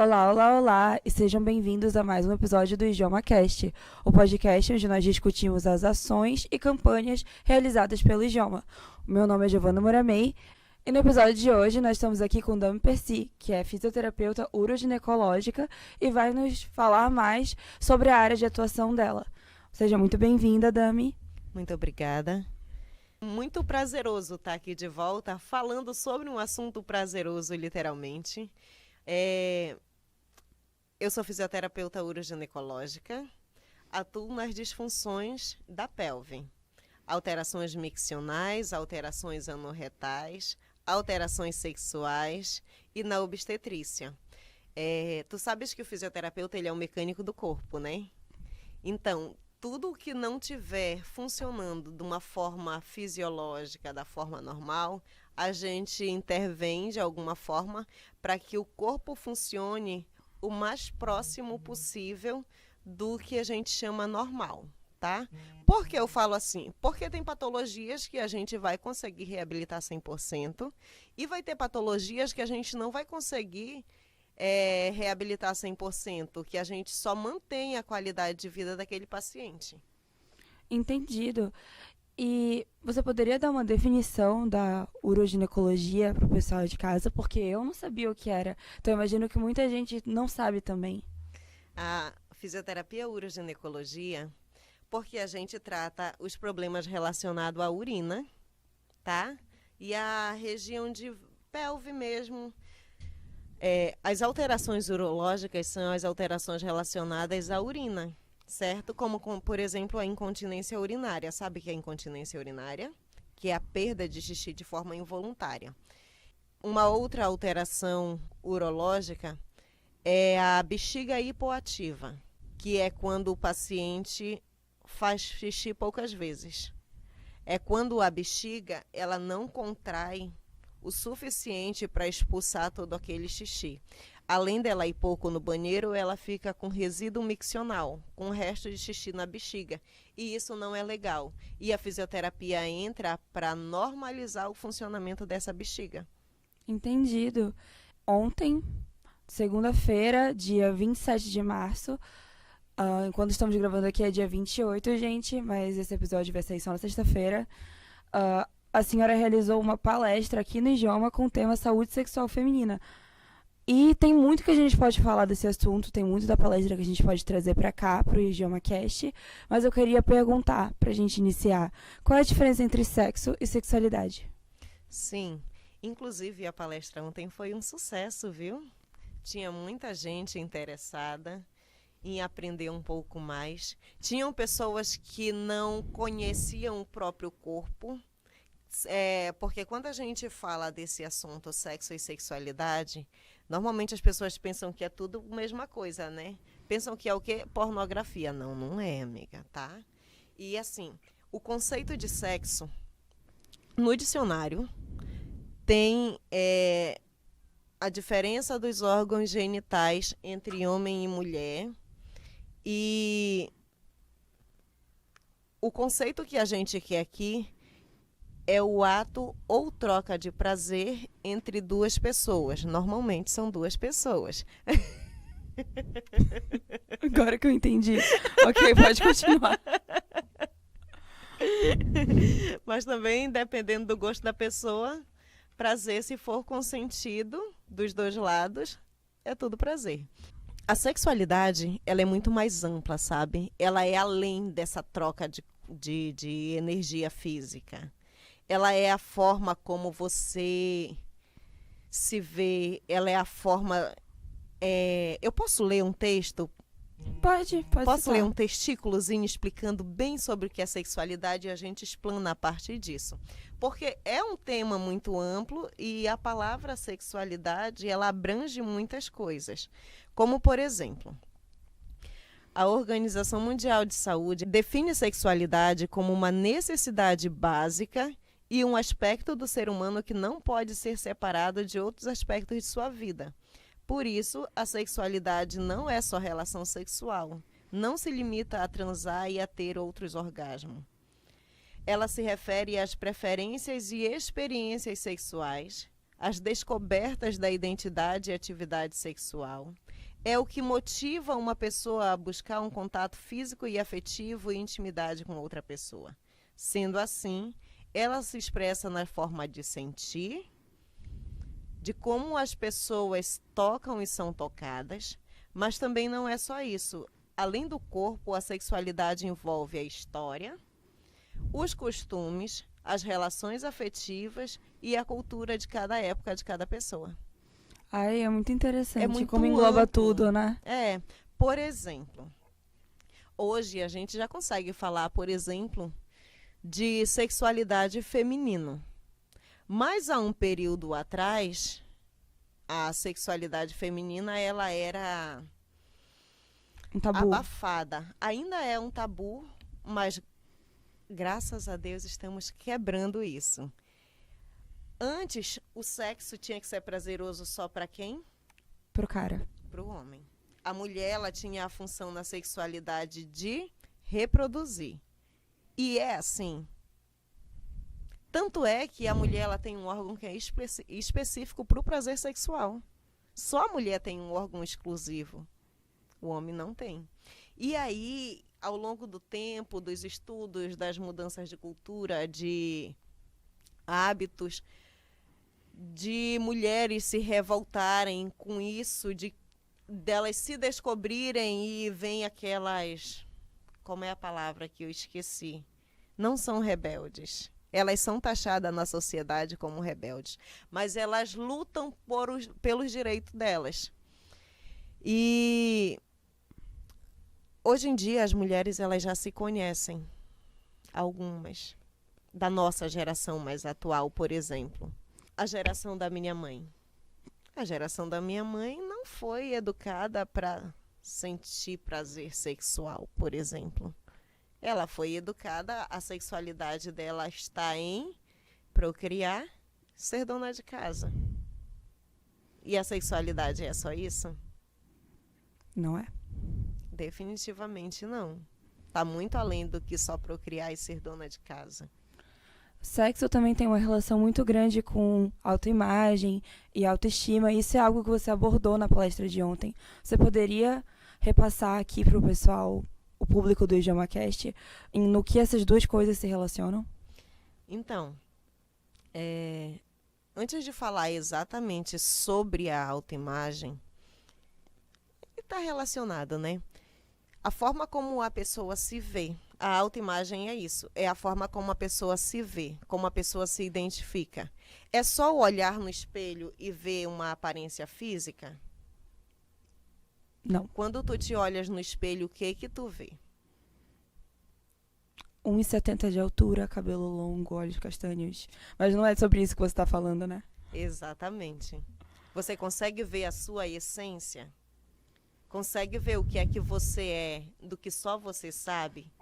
Olá, olá, olá e sejam bem-vindos a mais um episódio do Idioma Cast, o podcast onde nós discutimos as ações e campanhas realizadas pelo Idioma. O meu nome é Giovana Muramei e no episódio de hoje nós estamos aqui com Dami Percy, que é fisioterapeuta uroginecológica e vai nos falar mais sobre a área de atuação dela. Seja muito bem-vinda, Dami. Muito obrigada. Muito prazeroso estar aqui de volta, falando sobre um assunto prazeroso, literalmente. Eu sou fisioterapeuta uroginecológica, atuo nas disfunções da pelve. Alterações miccionais, alterações anorretais, alterações sexuais e na obstetrícia. Tu sabes que o fisioterapeuta ele é um mecânico do corpo, né? Então, tudo que não estiver funcionando de uma forma fisiológica, da forma normal, a gente intervém de alguma forma para que o corpo funcione o mais próximo possível do que a gente chama normal, tá? Por que eu falo assim? Porque tem patologias que a gente vai conseguir reabilitar 100% e vai ter patologias que a gente não vai conseguir reabilitar 100%, que a gente só mantém a qualidade de vida daquele paciente. Entendido. E você poderia dar uma definição da uroginecologia para o pessoal de casa? Porque eu não sabia o que era. Então, eu imagino que muita gente não sabe também. A fisioterapia uroginecologia, porque a gente trata os problemas relacionados à urina, tá? E a região de pelve mesmo. As alterações urológicas são as alterações relacionadas à urina, certo? Como, por exemplo, a incontinência urinária. Sabe o que é incontinência urinária? Que é a perda de xixi de forma involuntária. Uma outra alteração urológica é a bexiga hipoativa, que é quando o paciente faz xixi poucas vezes. É quando a bexiga ela não contrai o suficiente para expulsar todo aquele xixi. Além dela ir pouco no banheiro, ela fica com resíduo miccional, com o resto de xixi na bexiga. E isso não é legal. E a fisioterapia entra para normalizar o funcionamento dessa bexiga. Entendido. Ontem, segunda-feira, dia 27 de março, enquanto estamos gravando aqui é dia 28, gente, mas esse episódio vai sair só na sexta-feira, a senhora realizou uma palestra aqui no Idioma com o tema saúde sexual feminina. E tem muito que a gente pode falar desse assunto, tem muito da palestra que a gente pode trazer para cá, para o Idioma Cast, mas eu queria perguntar, para a gente iniciar, qual é a diferença entre sexo e sexualidade? Sim, inclusive a palestra ontem foi um sucesso, viu? Tinha muita gente interessada em aprender um pouco mais. Tinham pessoas que não conheciam o próprio corpo, porque quando a gente fala desse assunto, sexo e sexualidade, normalmente as pessoas pensam que é tudo a mesma coisa, né? Pensam que é o quê? Pornografia. Não, não é, amiga, tá? E assim, o conceito de sexo, no dicionário, tem a diferença dos órgãos genitais entre homem e mulher. E o conceito que a gente quer aqui é o ato ou troca de prazer entre duas pessoas. Normalmente são duas pessoas. Agora que eu entendi. Ok, pode continuar. Mas também, dependendo do gosto da pessoa, prazer, se for consentido dos dois lados, é tudo prazer. A sexualidade, ela é muito mais ampla, sabe? Ela é além dessa troca de energia física. Ela é a forma como você se vê, ela é a forma... Eu posso ler um texto? Pode Posso citar. ler um testículozinho explicando bem sobre o que é sexualidade e a gente explana a partir disso. Porque é um tema muito amplo e a palavra sexualidade, ela abrange muitas coisas. Como, por exemplo, a Organização Mundial de Saúde define sexualidade como uma necessidade básica e um aspecto do ser humano que não pode ser separado de outros aspectos de sua vida. Por isso, a sexualidade não é só relação sexual, não se limita a transar e a ter outros orgasmos. Ela se refere às preferências e experiências sexuais, as descobertas da identidade e atividade sexual. É o que motiva uma pessoa a buscar um contato físico e afetivo e intimidade com outra pessoa. Sendo assim, ela se expressa na forma de sentir, de como as pessoas tocam e são tocadas, mas também não é só isso. Além do corpo, a sexualidade envolve a história, os costumes, as relações afetivas e a cultura de cada época de cada pessoa. Ai, é muito interessante É muito como engloba amplo. tudo, né? Por exemplo, hoje a gente já consegue falar, por exemplo, de sexualidade feminina. Mas há um período atrás, a sexualidade feminina ela era Um tabu. abafada. Ainda é um tabu, mas graças a Deus estamos quebrando isso. Antes, o sexo tinha que ser prazeroso só para quem? Pro cara. Para o homem. A mulher ela tinha a função na sexualidade de reproduzir. E é assim. Tanto é que a mulher ela tem um órgão que é específico para o prazer sexual. Só a mulher tem um órgão exclusivo. O homem não tem. E aí, ao longo do tempo, dos estudos, das mudanças de cultura, de hábitos, de mulheres se revoltarem com isso, delas se descobrirem e vem aquelas... Como é a palavra que eu esqueci? Não são rebeldes. Elas são taxadas na sociedade como rebeldes, mas elas lutam pelos direitos delas. E hoje em dia as mulheres elas já se conhecem, algumas, da nossa geração mais atual, por exemplo. A geração da minha mãe. A geração da minha mãe não foi educada para sentir prazer sexual, por exemplo. Ela foi educada, a sexualidade dela está em procriar, ser dona de casa. E a sexualidade é só isso? Não é? Definitivamente não. Está muito além do que só procriar e ser dona de casa. Sexo também tem uma relação muito grande com autoimagem e autoestima. Isso é algo que você abordou na palestra de ontem. Você poderia repassar aqui para o pessoal, o público do IdiomaCast, no que essas duas coisas se relacionam? Então, antes de falar exatamente sobre a autoimagem, está relacionado, né? A forma como a pessoa se vê. A autoimagem é isso. É a forma como a pessoa se vê, como a pessoa se identifica. É só olhar no espelho e ver uma aparência física? Não. Quando tu te olhas no espelho, o que tu vê? 1,70 de altura, cabelo longo, olhos castanhos. Mas não é sobre isso que você está falando, né? Exatamente. Você consegue ver a sua essência? Consegue ver o que é que você é, do que só você sabe?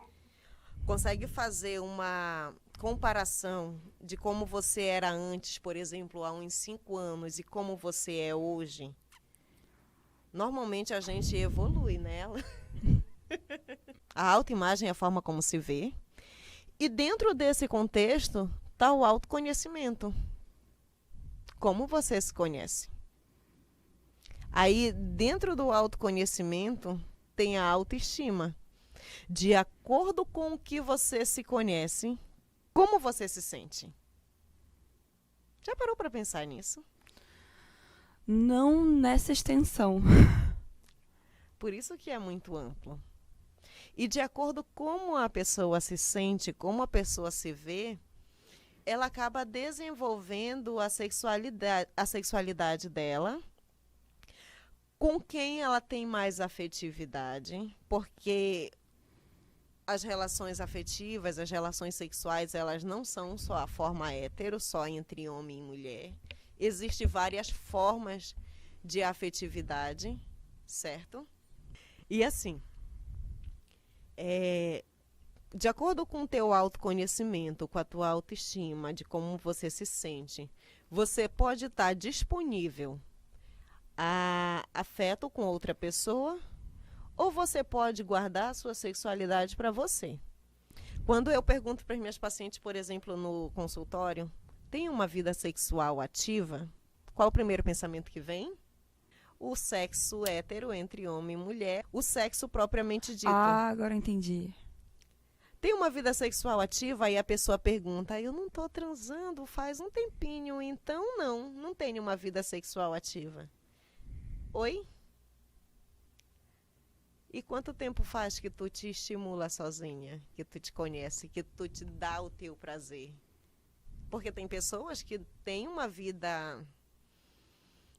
Consegue fazer uma comparação de como você era antes, por exemplo, há uns 5 anos, e como você é hoje? Normalmente a gente evolui nela. A autoimagem é a forma como se vê. E dentro desse contexto está o autoconhecimento. Como você se conhece? Aí, dentro do autoconhecimento, tem a autoestima. De acordo com o que você se conhece, como você se sente? Já parou para pensar nisso? Não nessa extensão. Por isso que é muito amplo. E de acordo com como a pessoa se sente, como a pessoa se vê, ela acaba desenvolvendo a sexualidade dela, com quem ela tem mais afetividade, porque as relações afetivas, as relações sexuais, elas não são só a forma hétero, só entre homem e mulher. Existem várias formas de afetividade, certo? E assim, de acordo com o teu autoconhecimento, com a tua autoestima, de como você se sente, você pode estar disponível a afeto com outra pessoa, ou você pode guardar a sua sexualidade para você. Quando eu pergunto para as minhas pacientes, por exemplo, no consultório, tem uma vida sexual ativa? Qual o primeiro pensamento que vem? O sexo hétero entre homem e mulher, o sexo propriamente dito. Ah, agora eu entendi. Tem uma vida sexual ativa, aí a pessoa pergunta, eu não estou transando faz um tempinho, então não tenho uma vida sexual ativa. Oi? E quanto tempo faz que tu te estimula sozinha, que tu te conhece, que tu te dá o teu prazer? Porque tem pessoas que têm uma vida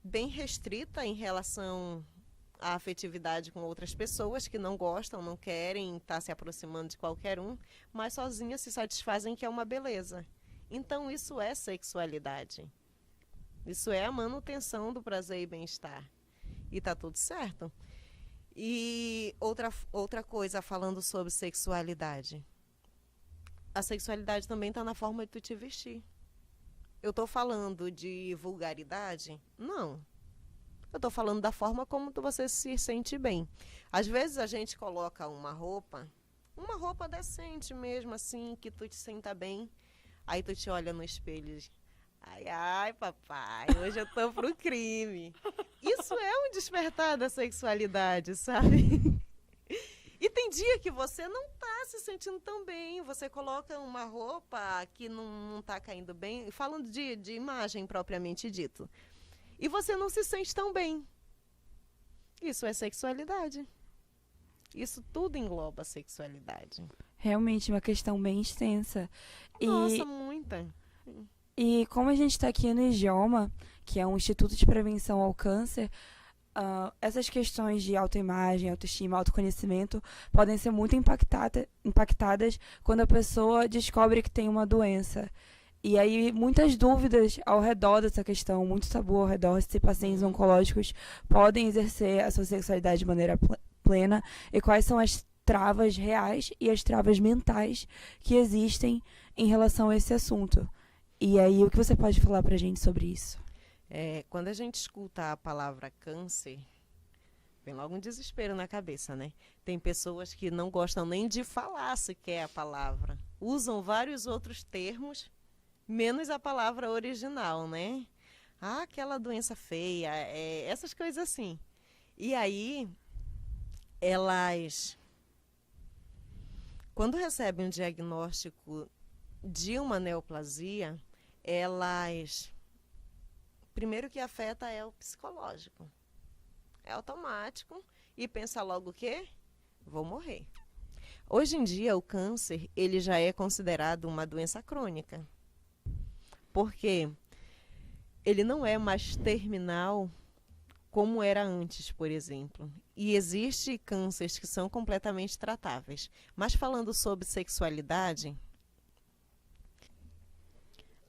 bem restrita em relação à afetividade com outras pessoas, que não gostam, não querem estar se aproximando de qualquer um, mas sozinhas se satisfazem, que é uma beleza. Então isso é sexualidade. Isso é a manutenção do prazer e bem-estar. E tá tudo certo. E outra coisa, falando sobre sexualidade. A sexualidade também está na forma de tu te vestir. Eu estou falando de vulgaridade? Não. Eu estou falando da forma como você se sente bem. Às vezes a gente coloca uma roupa decente mesmo, assim, que tu te senta bem. Aí tu te olha no espelho e diz, ai, papai, hoje eu tô pro crime. Isso é um despertar da sexualidade, sabe? E tem dia que você não tá se sentindo tão bem, você coloca uma roupa que não tá caindo bem, falando de imagem propriamente dito, e você não se sente tão bem. Isso é sexualidade. Isso tudo engloba a sexualidade. Realmente uma questão bem extensa. Nossa, muita. E como a gente está aqui no IGEOMA, que é um Instituto de Prevenção ao Câncer, essas questões de autoimagem, autoestima, autoconhecimento podem ser muito impactadas quando a pessoa descobre que tem uma doença. E aí muitas dúvidas ao redor dessa questão, muito tabu ao redor se pacientes oncológicos podem exercer a sua sexualidade de maneira plena e quais são as travas reais e as travas mentais que existem em relação a esse assunto. E aí, o que você pode falar pra gente sobre isso? Quando a gente escuta a palavra câncer, vem logo um desespero na cabeça, né? Tem pessoas que não gostam nem de falar sequer a palavra. Usam vários outros termos, menos a palavra original, né? Ah, aquela doença feia, essas coisas assim. E aí, elas, quando recebem um diagnóstico de uma neoplasia, elas, primeiro que afeta é o psicológico. É automático e pensa logo o quê? Vou morrer. Hoje em dia o câncer, ele já é considerado uma doença crônica. Porque ele não é mais terminal como era antes, por exemplo. E existem cânceres que são completamente tratáveis. Mas falando sobre sexualidade,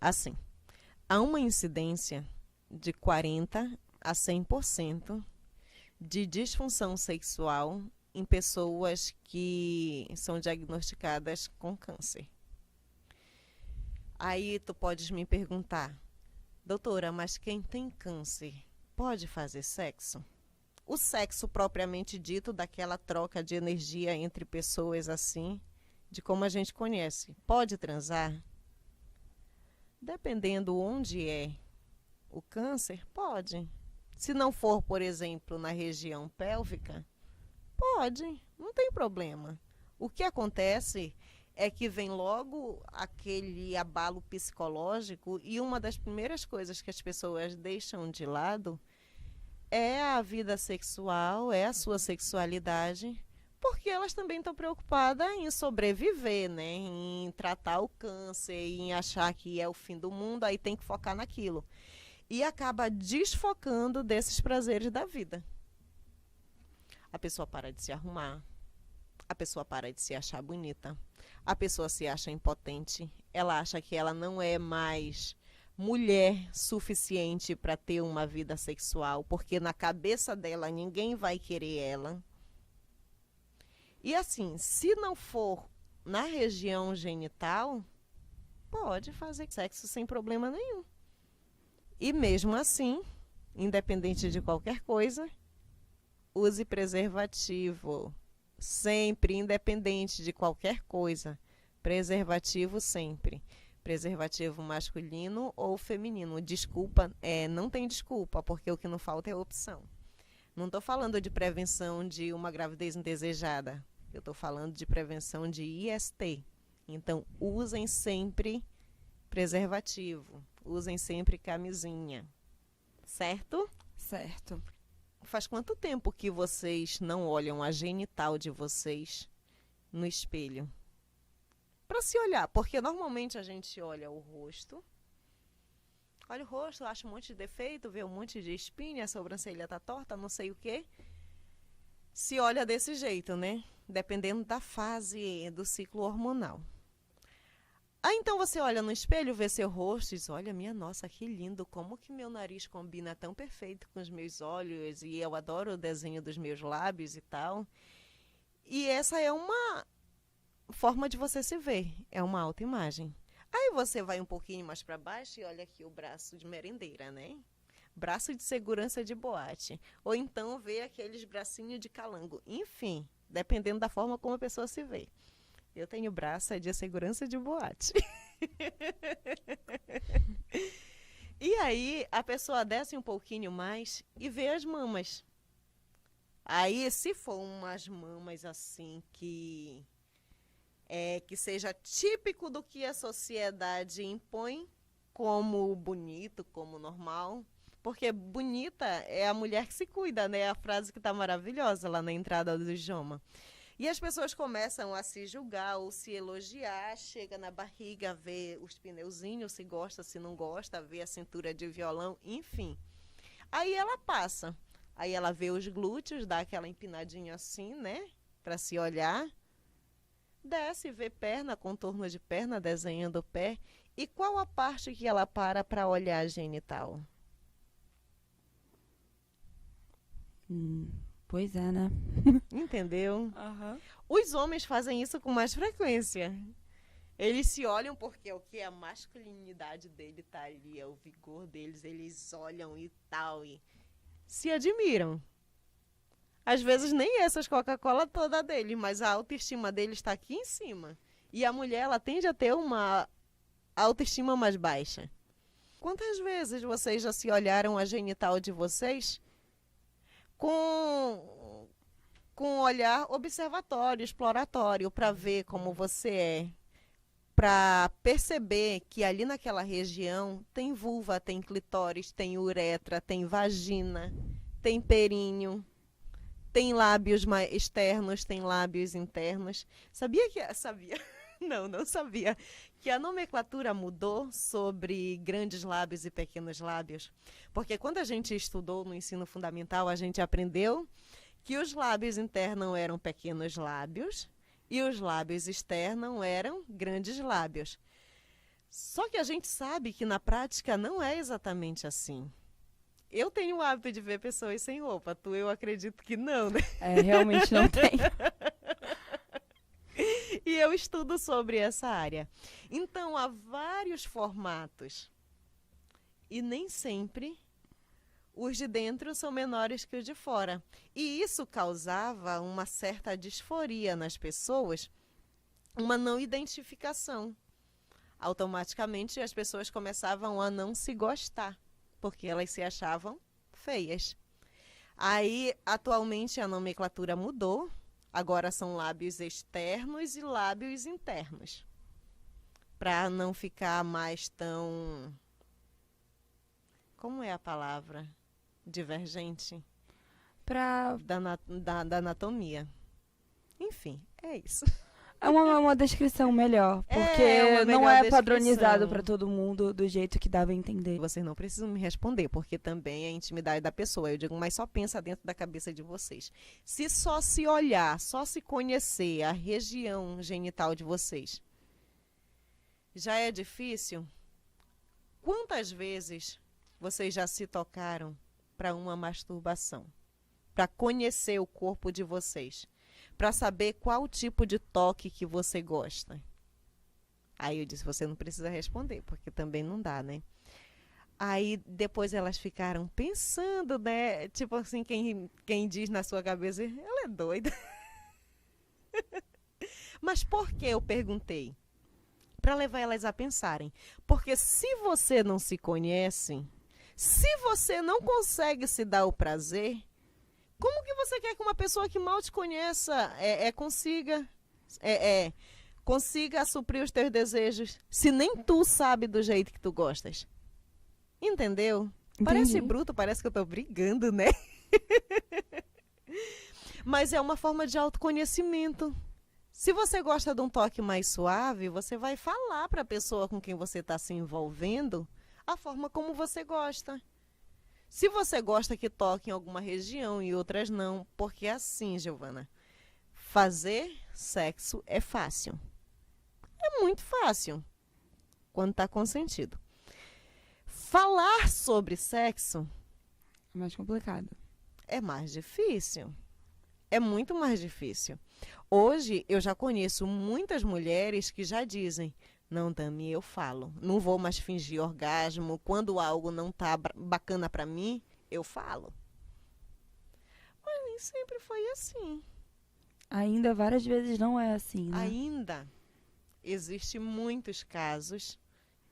assim, há uma incidência de 40% a 100% de disfunção sexual em pessoas que são diagnosticadas com câncer. Aí tu podes me perguntar, doutora, mas quem tem câncer pode fazer sexo? O sexo propriamente dito, daquela troca de energia entre pessoas assim, de como a gente conhece, pode transar? Dependendo onde é o câncer, pode. Se não for, por exemplo, na região pélvica, pode, não tem problema. O que acontece é que vem logo aquele abalo psicológico e uma das primeiras coisas que as pessoas deixam de lado é a vida sexual, é a sua sexualidade, porque elas também estão preocupadas em sobreviver, né? Em tratar o câncer, em achar que é o fim do mundo, aí tem que focar naquilo. E acaba desfocando desses prazeres da vida. A pessoa para de se arrumar, a pessoa para de se achar bonita, a pessoa se acha impotente, ela acha que ela não é mais mulher suficiente para ter uma vida sexual, porque na cabeça dela ninguém vai querer ela. E assim, se não for na região genital, pode fazer sexo sem problema nenhum. E mesmo assim, independente de qualquer coisa, use preservativo. Sempre, independente de qualquer coisa. Preservativo sempre. preservativo masculino ou feminino. Desculpa, não tem desculpa, porque o que não falta é opção. Não estou falando de prevenção de uma gravidez indesejada. Eu estou falando de prevenção de IST. Então, usem sempre preservativo. Usem sempre camisinha. Certo? Certo. Faz quanto tempo que vocês não olham a genital de vocês no espelho? Para se olhar, porque normalmente a gente olha o rosto. Olha o rosto, acha um monte de defeito, vê um monte de espinha, a sobrancelha tá torta, não sei o quê. Se olha desse jeito, né? Dependendo da fase do ciclo hormonal. Aí então você olha no espelho, vê seu rosto e diz, olha, minha nossa, que lindo, como que meu nariz combina tão perfeito com os meus olhos e eu adoro o desenho dos meus lábios e tal. E essa é uma forma de você se ver, é uma autoimagem. Aí você vai um pouquinho mais para baixo e olha aqui o braço de merendeira, né? Braço de segurança de boate. Ou então vê aqueles bracinhos de calango. Enfim, dependendo da forma como a pessoa se vê. Eu tenho braço de segurança de boate. E aí a pessoa desce um pouquinho mais e vê as mamas. Aí se for umas mamas assim que seja típico do que a sociedade impõe como bonito, como normal. Porque bonita é a mulher que se cuida, né? A frase que está maravilhosa lá na entrada do idioma. E as pessoas começam a se julgar ou se elogiar, chega na barriga, vê os pneuzinhos, se gosta, se não gosta, vê a cintura de violão, enfim. Aí ela passa. Aí ela vê os glúteos, dá aquela empinadinha assim, né? Para se olhar. Desce, vê perna, contorno de perna, desenhando o pé. E qual a parte que ela para olhar a genital? Pois é, né? Entendeu? Uhum. Os homens fazem isso com mais frequência. Eles se olham porque é o que? A masculinidade dele tá ali, é o vigor deles, eles olham e tal, e se admiram. Às vezes nem essas Coca-Cola toda dele, mas a autoestima dele está aqui em cima. E a mulher, ela tende a ter uma autoestima mais baixa. Quantas vezes vocês já se olharam a genital de vocês com um olhar observatório, exploratório, para ver como você é, para perceber que ali naquela região tem vulva, tem clitóris, tem uretra, tem vagina, tem períneo, tem lábios externos, tem lábios internos. Sabia? Não sabia que a nomenclatura mudou sobre grandes lábios e pequenos lábios. Porque quando a gente estudou no ensino fundamental, a gente aprendeu que os lábios internos eram pequenos lábios e os lábios externos eram grandes lábios. Só que a gente sabe que na prática não é exatamente assim. Eu tenho o hábito de ver pessoas sem roupa. Eu acredito que não, né? Realmente não tem. E eu estudo sobre essa área. Então, há vários formatos. E nem sempre os de dentro são menores que os de fora. E isso causava uma certa disforia nas pessoas, uma não identificação. Automaticamente, as pessoas começavam a não se gostar, porque elas se achavam feias. Aí, atualmente, a nomenclatura mudou. Agora são lábios externos e lábios internos. Para não ficar mais tão... Como é a palavra? Divergente? Da anatomia. Enfim, é isso. É uma descrição melhor, porque não é padronizado para todo mundo do jeito que dava a entender. Vocês não precisam me responder, porque também é a intimidade da pessoa. Eu digo, mas só pensa dentro da cabeça de vocês. Se só se olhar, só se conhecer a região genital de vocês, já é difícil? Quantas vezes vocês já se tocaram para uma masturbação? Para conhecer o corpo de vocês? Para saber qual tipo de toque que você gosta. Aí eu disse, você não precisa responder, porque também não dá, né? Aí depois elas ficaram pensando, né? Tipo assim, quem diz na sua cabeça, ela é doida. Mas por que eu perguntei? para levar elas a pensarem. Porque se você não se conhece, se você não consegue se dar o prazer, como que você quer que uma pessoa que mal te conheça consiga suprir os teus desejos, se nem tu sabe do jeito que tu gostas? Entendeu? Entendi. Parece bruto, parece que eu tô brigando, né? Mas é uma forma de autoconhecimento. Se você gosta de um toque mais suave, você vai falar para a pessoa com quem você está se envolvendo a forma como você gosta. Se você gosta que toque em alguma região e outras não, porque assim, Giovana, fazer sexo é fácil. É muito fácil quando está consentido. Falar sobre sexo É mais complicado. é mais difícil. É muito mais difícil. Hoje eu já conheço muitas mulheres que já dizem: não, Dami, eu falo. Não vou mais fingir orgasmo. Quando algo não tá bacana para mim, eu falo. Mas nem sempre foi assim. Ainda várias vezes não é assim, né? Ainda existem muitos casos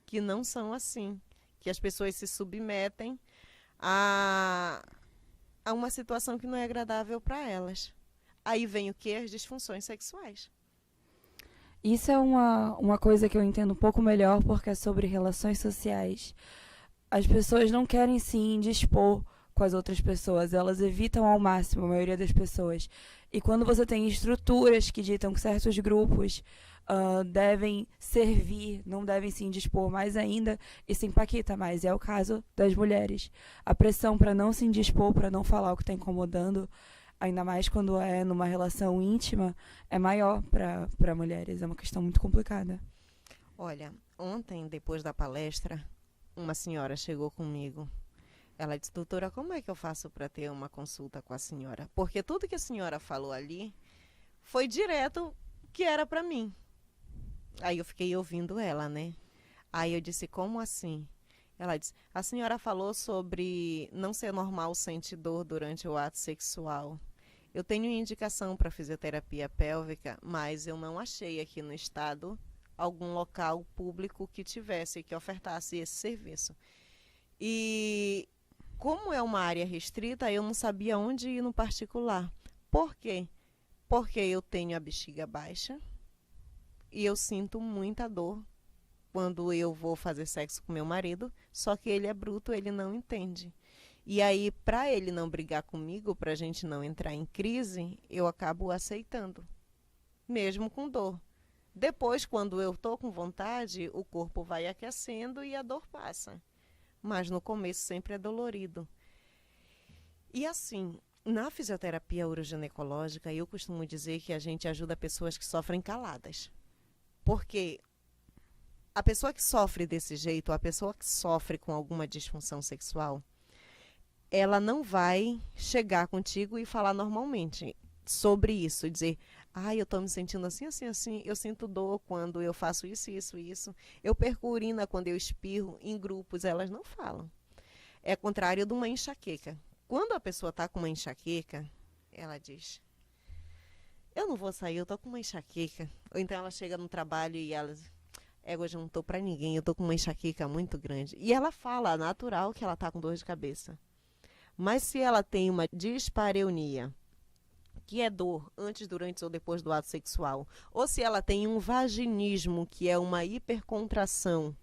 que não são assim. Que as pessoas se submetem a uma situação que não é agradável para elas. Aí vem o quê? As disfunções sexuais. Isso é uma coisa que eu entendo um pouco melhor porque é sobre relações sociais. As pessoas não querem se indispor com as outras pessoas, elas evitam ao máximo, a maioria das pessoas. E quando você tem estruturas que ditam que certos grupos devem servir, não devem se indispor mais ainda, isso impacta mais. E é o caso das mulheres. A pressão para não se indispor, para não falar o que está incomodando, ainda mais quando é numa relação íntima, é maior para mulheres. É uma questão muito complicada. Olha, ontem, depois da palestra, uma senhora chegou comigo. Ela disse: doutora, como é que eu faço para ter uma consulta com a senhora? Porque tudo que a senhora falou ali foi direto que era para mim. Aí eu fiquei ouvindo ela, né? Aí eu disse: como assim? Ela disse: a senhora falou sobre não ser normal sentir dor durante o ato sexual. Eu tenho indicação para fisioterapia pélvica, mas eu não achei aqui no estado algum local público que tivesse, que ofertasse esse serviço. E como é uma área restrita, eu não sabia onde ir no particular. Por quê? Porque eu tenho a bexiga baixa e eu sinto muita dor quando eu vou fazer sexo com meu marido, só que ele é bruto, ele não entende. E aí, para ele não brigar comigo, para a gente não entrar em crise, eu acabo aceitando, mesmo com dor. Depois, quando eu estou com vontade, o corpo vai aquecendo e a dor passa. Mas no começo sempre é dolorido. E assim, na fisioterapia uroginecológica, eu costumo dizer que a gente ajuda pessoas que sofrem caladas. Porque a pessoa que sofre desse jeito, a pessoa que sofre com alguma disfunção sexual, ela não vai chegar contigo e falar normalmente sobre isso, dizer: eu estou me sentindo assim, assim, assim, eu sinto dor quando eu faço isso, isso, isso, eu perco urina quando eu espirro. Em grupos, elas não falam. É contrário de uma enxaqueca. Quando a pessoa está com uma enxaqueca, ela diz: eu não vou sair, eu estou com uma enxaqueca. Ou então ela chega no trabalho e ela diz: hoje eu não estou para ninguém, eu estou com uma enxaqueca muito grande. E ela fala, natural, que ela está com dor de cabeça. Mas se ela tem uma dispareunia, que é dor antes, durante ou depois do ato sexual, ou se ela tem um vaginismo, que é uma hipercontração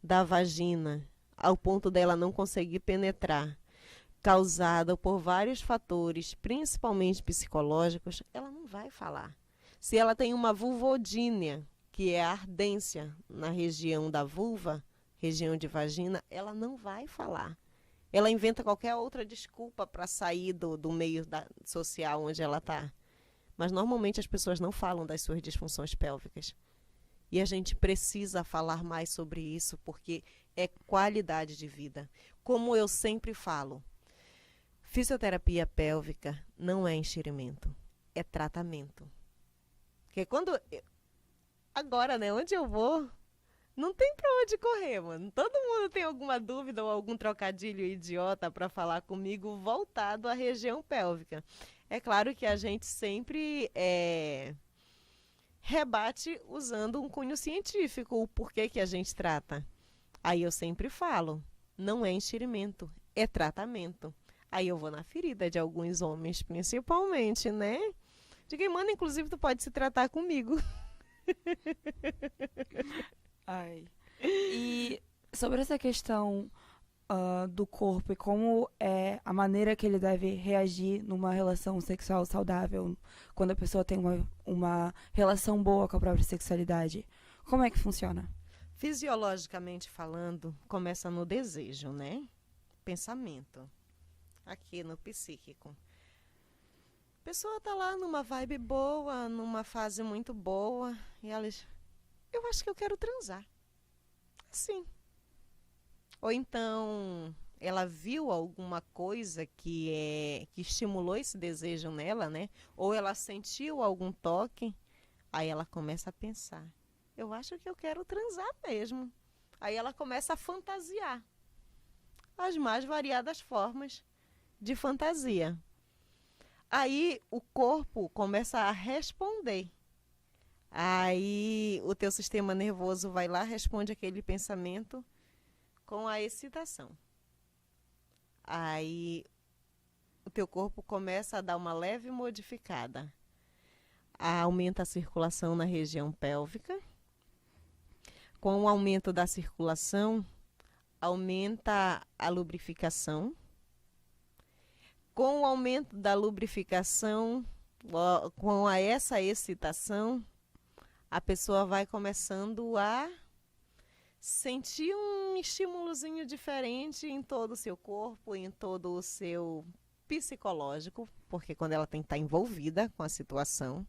da vagina, ao ponto dela não conseguir penetrar, causada por vários fatores, principalmente psicológicos, ela não vai falar. Se ela tem uma vulvodínia, que é a ardência na região da vulva, região de vagina, ela não vai falar. Ela inventa qualquer outra desculpa para sair do meio social onde ela está. Mas normalmente as pessoas não falam das suas disfunções pélvicas. E a gente precisa falar mais sobre isso, porque é qualidade de vida. Como eu sempre falo, fisioterapia pélvica não é enxerimento, é tratamento. Porque agora, né, onde eu vou, não tem pra onde correr, mano. Todo mundo tem alguma dúvida ou algum trocadilho idiota para falar comigo voltado à região pélvica. É claro que a gente sempre rebate usando um cunho científico o porquê que a gente trata. Aí eu sempre falo, não é enxerimento, é tratamento. Aí eu vou na ferida de alguns homens, principalmente, né? De quem manda, inclusive, tu pode se tratar comigo. Ai. E sobre essa questão do corpo e como é a maneira que ele deve reagir numa relação sexual saudável, quando a pessoa tem uma relação boa com a própria sexualidade, como é que funciona? Fisiologicamente falando, começa no desejo, né? Pensamento. Aqui no psíquico. A pessoa tá lá numa vibe boa, numa fase muito boa, e ela diz, eu acho que eu quero transar. Sim. Ou então ela viu alguma coisa que estimulou esse desejo nela, né? Ou ela sentiu algum toque, aí ela começa a pensar, eu acho que eu quero transar mesmo. Aí ela começa a fantasiar as mais variadas formas de fantasia. Aí o corpo começa a responder. Aí o teu sistema nervoso vai lá, responde aquele pensamento com a excitação. Aí o teu corpo começa a dar uma leve modificada. Aumenta a circulação na região pélvica. Com o aumento da circulação, aumenta a lubrificação. Com o aumento da lubrificação, com essa excitação, a pessoa vai começando a sentir um estímulozinho diferente em todo o seu corpo, em todo o seu psicológico, porque quando ela tem que estar envolvida com a situação.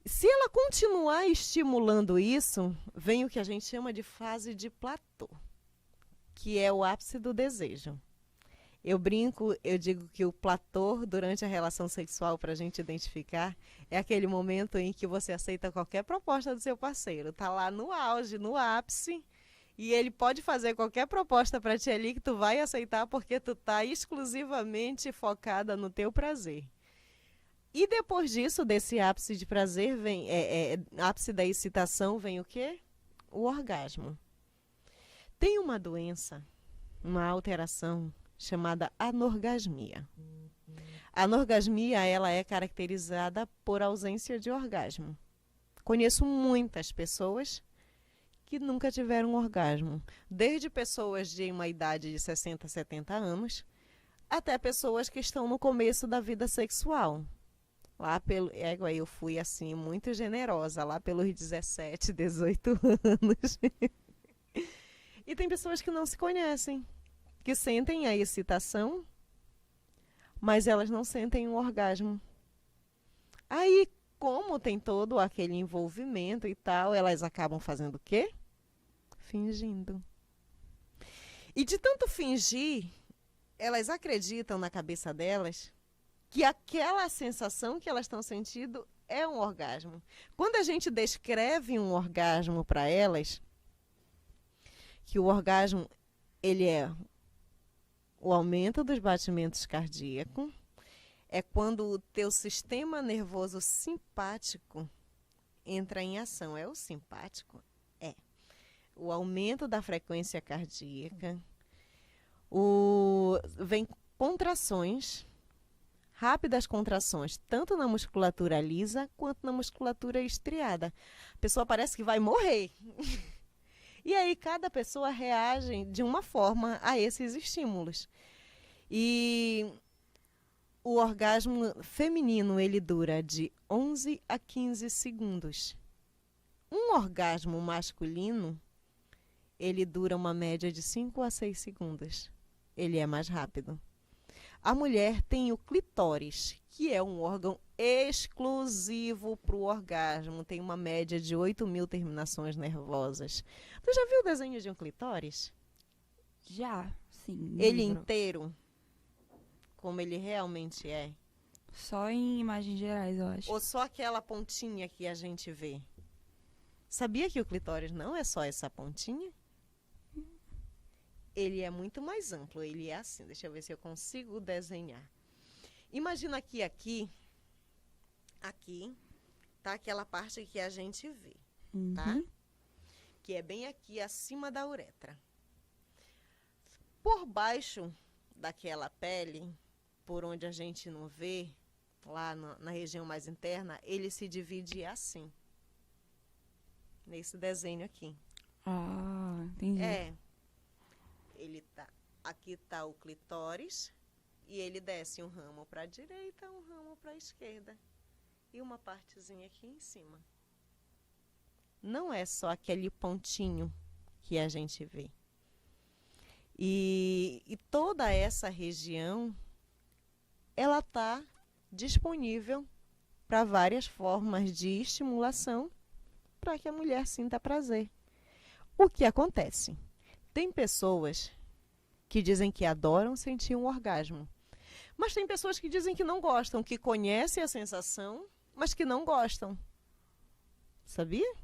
Se ela continuar estimulando isso, vem o que a gente chama de fase de platô, que é o ápice do desejo. Eu brinco, eu digo que o platô durante a relação sexual, para a gente identificar, é aquele momento em que você aceita qualquer proposta do seu parceiro. Tá lá no auge, no ápice, e ele pode fazer qualquer proposta para ti ali que tu vai aceitar porque tu tá exclusivamente focada no teu prazer. E depois disso, desse ápice de prazer, vem ápice da excitação, vem o quê? O orgasmo. Tem uma doença, uma alteração chamada anorgasmia. A anorgasmia, ela é caracterizada por ausência de orgasmo. Conheço muitas pessoas que nunca tiveram orgasmo, desde pessoas de uma idade de 60, 70 anos, até pessoas que estão no começo da vida sexual. Lá pelo, eu fui assim muito generosa, lá pelos 17, 18 anos. E tem pessoas que não se conhecem, que sentem a excitação, mas elas não sentem um orgasmo. Aí, como tem todo aquele envolvimento e tal, elas acabam fazendo o quê? Fingindo. E de tanto fingir, elas acreditam na cabeça delas que aquela sensação que elas estão sentindo é um orgasmo. Quando a gente descreve um orgasmo para elas, que o orgasmo ele é o aumento dos batimentos cardíacos, é quando o teu sistema nervoso simpático entra em ação. É o simpático? É. O aumento da frequência cardíaca, vem contrações, rápidas contrações, tanto na musculatura lisa quanto na musculatura estriada. A pessoa parece que vai morrer. E aí cada pessoa reage de uma forma a esses estímulos. E o orgasmo feminino, ele dura de 11 a 15 segundos. Um orgasmo masculino, ele dura uma média de 5 a 6 segundos. Ele é mais rápido. A mulher tem o clitóris, que é um órgão exclusivo para o orgasmo. Tem uma média de 8.000 terminações nervosas. Tu já viu o desenho de um clitóris? Já, sim. Ele inteiro? Como ele realmente é? Só em imagens gerais, eu acho. Ou só aquela pontinha que a gente vê? Sabia que o clitóris não é só essa pontinha? Ele é muito mais amplo, ele é assim. Deixa eu ver se eu consigo desenhar. Imagina que aqui, tá tá? Aquela parte que a gente vê, Uhum. tá? Que é bem aqui acima da uretra. Por baixo daquela pele, por onde a gente não vê, lá na região mais interna, ele se divide assim. Nesse desenho aqui. Ah, entendi. Ele tá, aqui tá o clitóris e ele desce um ramo para a direita, um ramo para a esquerda e uma partezinha aqui em cima. Não é só aquele pontinho que a gente vê. E toda essa região, ela tá disponível para várias formas de estimulação para que a mulher sinta prazer. O que acontece? Tem pessoas que dizem que adoram sentir um orgasmo, mas tem pessoas que dizem que não gostam, que conhecem a sensação, mas que não gostam. Sabia?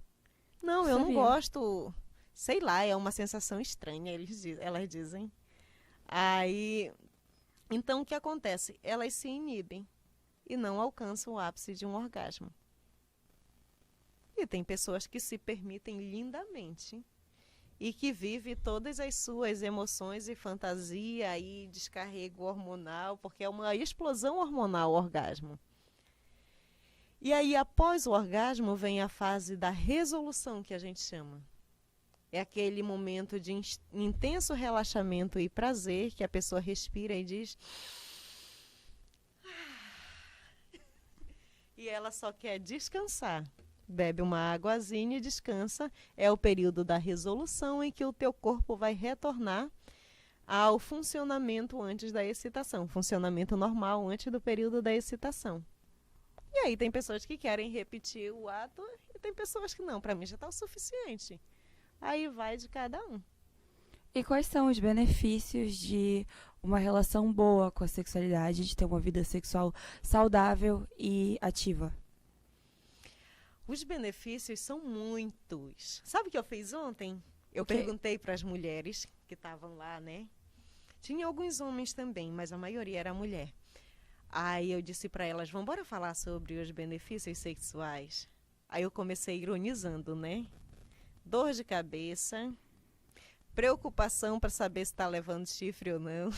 Não, eu não Sabia. gosto. Sei lá, é uma sensação estranha, elas dizem. Aí, então o que acontece? Elas se inibem e não alcançam o ápice de um orgasmo. E tem pessoas que se permitem lindamente e que vivem todas as suas emoções e fantasia e descarrego hormonal, porque é uma explosão hormonal o orgasmo. E aí, após o orgasmo, vem a fase da resolução, que a gente chama. É aquele momento de intenso relaxamento e prazer, que a pessoa respira e diz... E ela só quer descansar. Bebe uma aguazinha e descansa. É o período da resolução em que o teu corpo vai retornar ao funcionamento antes da excitação. Funcionamento normal antes do período da excitação. E aí tem pessoas que querem repetir o ato e tem pessoas que não. Para mim já está o suficiente. Aí vai de cada um. E quais são os benefícios de uma relação boa com a sexualidade, de ter uma vida sexual saudável e ativa? Os benefícios são muitos. Sabe o que eu fiz ontem? Eu O quê? perguntei para as mulheres que estavam lá, né? Tinha alguns homens também, mas a maioria era mulher. Aí eu disse para elas, vamos embora falar sobre os benefícios sexuais. Aí eu comecei ironizando, né? Dor de cabeça, preocupação para saber se está levando chifre ou não.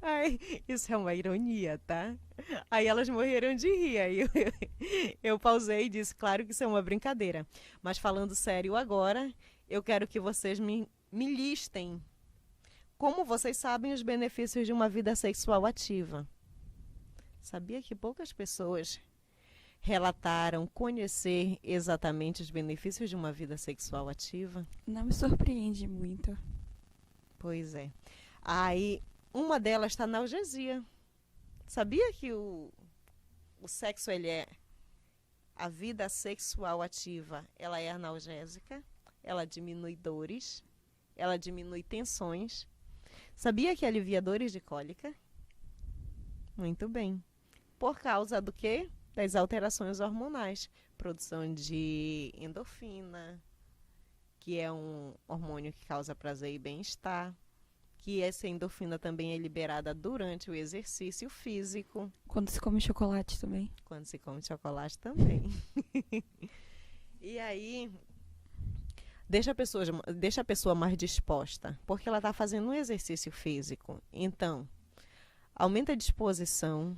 Ai, isso é uma ironia, tá? Aí elas morreram de rir. Aí eu pausei e disse, claro que isso é uma brincadeira. Mas falando sério agora, eu quero que vocês me listem como vocês sabem os benefícios de uma vida sexual ativa. Sabia que poucas pessoas relataram conhecer exatamente os benefícios de uma vida sexual ativa? Não me surpreende muito. Pois é. Aí, uma delas está na analgesia. Sabia que o sexo, ele é... A vida sexual ativa, ela é analgésica, ela diminui dores, ela diminui tensões. Sabia que alivia dores de cólica? Muito bem. Por causa do quê? Das alterações hormonais. Produção de endorfina, que é um hormônio que causa prazer e bem-estar. Que essa endorfina também é liberada durante o exercício físico. Quando se come chocolate também. Quando se come chocolate também. E aí, deixa a pessoa mais disposta, porque ela está fazendo um exercício físico. Então, aumenta a disposição,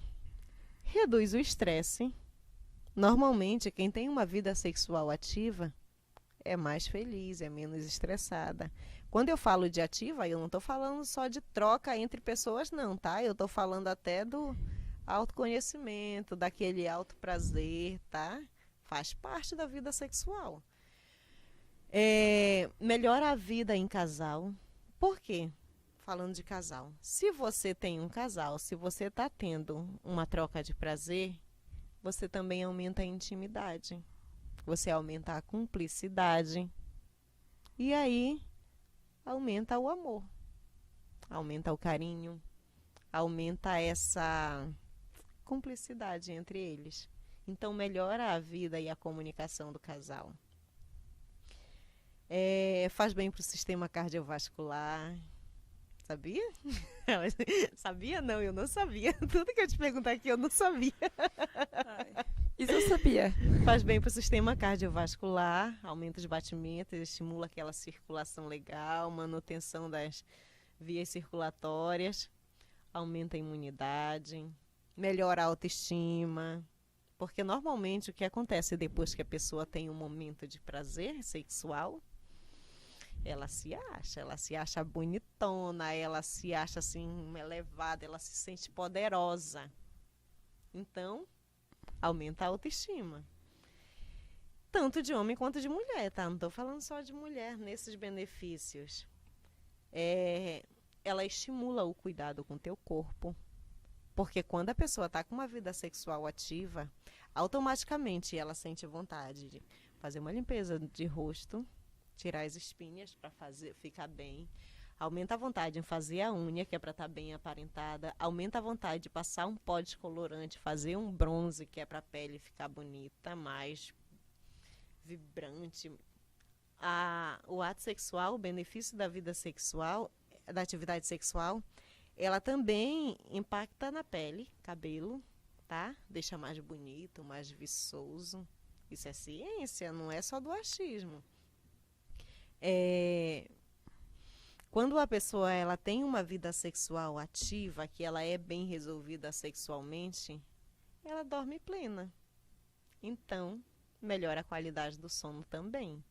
reduz o estresse. Normalmente, quem tem uma vida sexual ativa é mais feliz, é menos estressada. Quando eu falo de ativa, eu não estou falando só de troca entre pessoas, não, tá? Eu estou falando até do autoconhecimento, daquele autoprazer, tá? Faz parte da vida sexual. Melhora a vida em casal. Por quê? Falando de casal. Se você tem um casal, se você está tendo uma troca de prazer, você também aumenta a intimidade. Você aumenta a cumplicidade. E aí, aumenta o amor. Aumenta o carinho. Aumenta essa cumplicidade entre eles. Então, melhora a vida e a comunicação do casal. Faz bem para o sistema cardiovascular. Sabia? Ela, sabia? Não, eu não sabia. Tudo que eu te perguntar aqui, eu não sabia. Ai, isso eu sabia. Faz bem para o sistema cardiovascular, aumenta os batimentos, estimula aquela circulação legal, manutenção das vias circulatórias, aumenta a imunidade, melhora a autoestima. Porque normalmente o que acontece depois que a pessoa tem um momento de prazer sexual, ela se acha bonitona, ela se acha assim elevada, ela se sente poderosa. Então, aumenta a autoestima. Tanto de homem quanto de mulher, tá? Não estou falando só de mulher nesses benefícios. Ela estimula o cuidado com o teu corpo. Porque quando a pessoa está com uma vida sexual ativa, automaticamente ela sente vontade de fazer uma limpeza de rosto, tirar as espinhas para ficar bem. Aumenta a vontade em fazer a unha, que é para estar bem aparentada. Aumenta a vontade de passar um pó descolorante, fazer um bronze, que é para a pele ficar bonita, mais vibrante. O ato sexual, o benefício da vida sexual, da atividade sexual, ela também impacta na pele, cabelo, tá? Deixa mais bonito, mais viçoso. Isso é ciência, não é só do achismo. Quando a pessoa ela tem uma vida sexual ativa, que ela é bem resolvida sexualmente, ela dorme plena. Então, melhora a qualidade do sono também.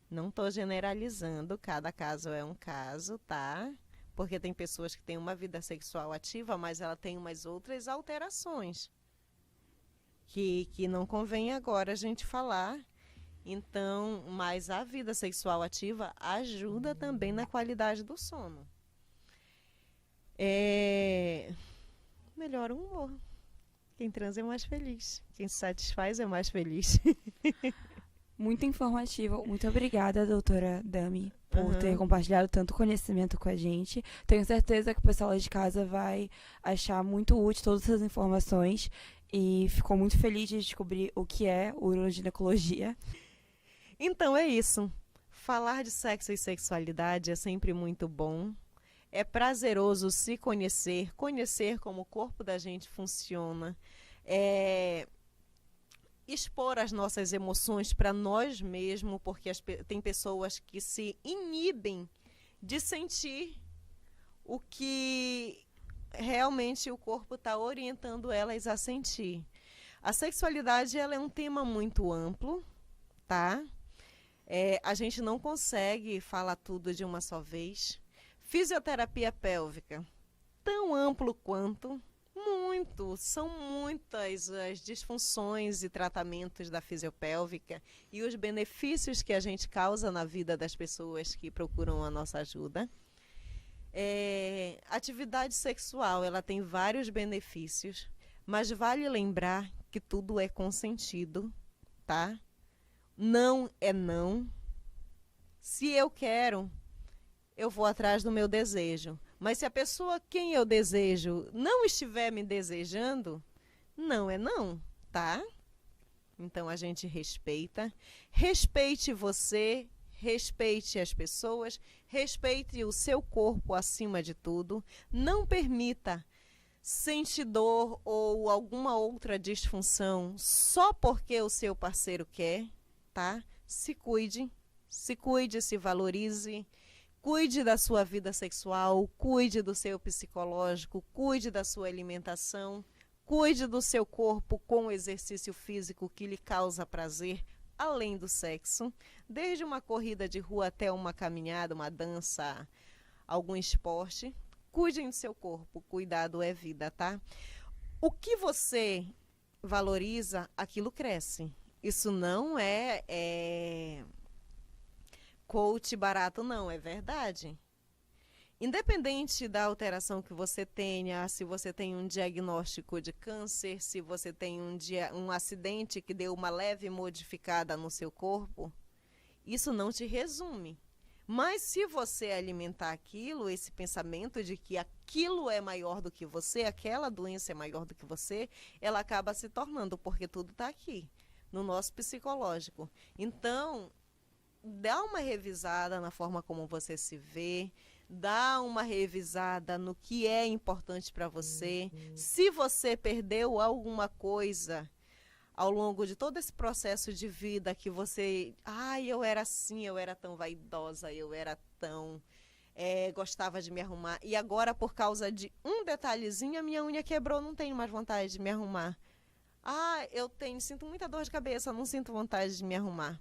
Não estou generalizando, cada caso é um caso, tá? Porque tem pessoas que têm uma vida sexual ativa, mas ela tem umas outras alterações que não convém agora a gente falar. Então, mas a vida sexual ativa ajuda também na qualidade do sono. Melhora o humor. Quem transa é mais feliz. Quem se satisfaz é mais feliz. Muito informativo. Muito obrigada, doutora Dami, por ter compartilhado tanto conhecimento com a gente. Tenho certeza que o pessoal lá de casa vai achar muito útil todas essas informações e ficou muito feliz de descobrir o que é uroginecologia. Então é isso. Falar de sexo e sexualidade é sempre muito bom. É prazeroso se conhecer, conhecer como o corpo da gente funciona. Expor as nossas emoções para nós mesmos, porque tem pessoas que se inibem de sentir o que realmente o corpo está orientando elas a sentir. A sexualidade ela é um tema muito amplo, tá? A gente não consegue falar tudo de uma só vez. Fisioterapia pélvica, tão amplo quanto, são muitas as disfunções e tratamentos da fisiopélvica e os benefícios que a gente causa na vida das pessoas que procuram a nossa ajuda. Atividade sexual, ela tem vários benefícios, mas vale lembrar que tudo é consentido, tá? Não é não. Se eu quero, eu vou atrás do meu desejo. Mas se a pessoa quem eu desejo não estiver me desejando, não é não, tá? Então a gente respeita. Respeite você, respeite as pessoas, respeite o seu corpo acima de tudo. Não permita sentir dor ou alguma outra disfunção só porque o seu parceiro quer, tá? Se cuide, se valorize. Cuide da sua vida sexual, cuide do seu psicológico, cuide da sua alimentação, cuide do seu corpo com o exercício físico que lhe causa prazer, além do sexo. Desde uma corrida de rua até uma caminhada, uma dança, algum esporte. Cuidem do seu corpo, cuidado é vida, tá? O que você valoriza, aquilo cresce. Isso não é coach barato, não, é verdade. Independente da alteração que você tenha, se você tem um diagnóstico de câncer, se você tem um acidente que deu uma leve modificada no seu corpo, isso não te resume. Mas se você alimentar aquilo, esse pensamento de que aquilo é maior do que você, aquela doença é maior do que você, ela acaba se tornando, porque tudo está aqui, no nosso psicológico. Então, dá uma revisada na forma como você se vê, Dá uma revisada no que é importante para você. Se você perdeu alguma coisa ao longo de todo esse processo de vida que você... Ai, eu era assim, eu era tão vaidosa, eu era tão... gostava de me arrumar. E agora, por causa de um detalhezinho, a minha unha quebrou, não tenho mais vontade de me arrumar. Ah, sinto muita dor de cabeça, não sinto vontade de me arrumar.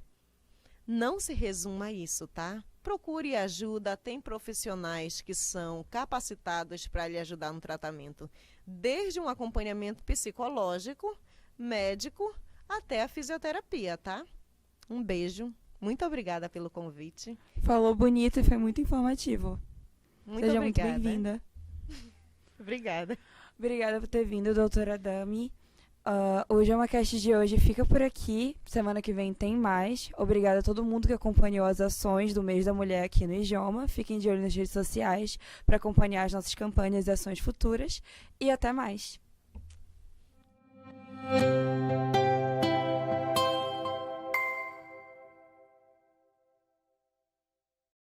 Não se resuma a isso, tá? Procure ajuda, tem profissionais que são capacitados para lhe ajudar no tratamento. Desde um acompanhamento psicológico, médico, até a fisioterapia, tá? Um beijo. Muito obrigada pelo convite. Falou bonito e foi muito informativo. Muito Seja obrigada. muito bem-vinda. Obrigada. Obrigada por ter vindo, doutora Dami. O JamaCast de hoje fica por aqui. Semana que vem tem mais. Obrigada a todo mundo que acompanhou as ações do Mês da Mulher aqui no IJOMA. Fiquem de olho nas redes sociais para acompanhar as nossas campanhas e ações futuras. E até mais.